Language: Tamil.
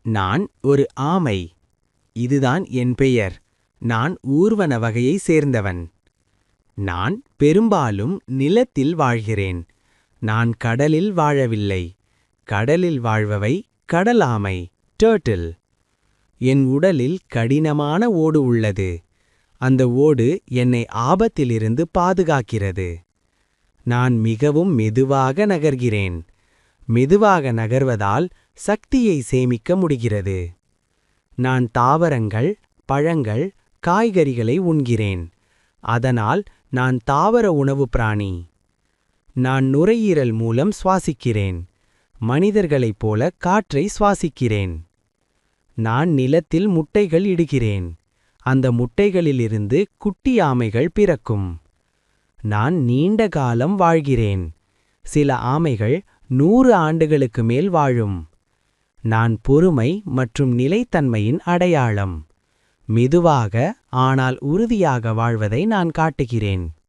நான் ஒரு ஆமை. இதுதான் என் பெயர். நான் ஊர்வன வகையை சேர்ந்தவன். நான் பெரும்பாலும் நிலத்தில் வாழ்கிறேன். நான் கடலில் வாழவில்லை. கடலில் வாழ்பவை கடலாமை, டர்ட்டில். என் உடலில் கடினமான ஓடு உள்ளது. அந்த ஓடு என்னை ஆபத்திலிருந்து பாதுகாக்கிறது. நான் மிகவும் மெதுவாக நகர்கிறேன். மெதுவாக நகர்வதால் சக்தியை சேமிக்க முடிகிறது. நான் தாவரங்கள், பழங்கள், காய்கறிகளை உண்கிறேன். அதனால் நான் தாவர உணவு பிராணி. நான் நுரையீரல் மூலம் சுவாசிக்கிறேன். மனிதர்களைப் போல காற்றை சுவாசிக்கிறேன். நான் நிலத்தில் முட்டைகள் இடுகிறேன். அந்த முட்டைகளிலிருந்து குட்டி ஆமைகள் பிறக்கும். நான் நீண்ட காலம் வாழ்கிறேன். சில ஆமைகள் 100 ஆண்டுகளுக்கு மேல் வாழும். நான் பொறுமை மற்றும் நிலைத்தன்மையின் அடையாளம். மெதுவாக ஆனால் உறுதியாக வாழ்வதை நான் காட்டுகிறேன்.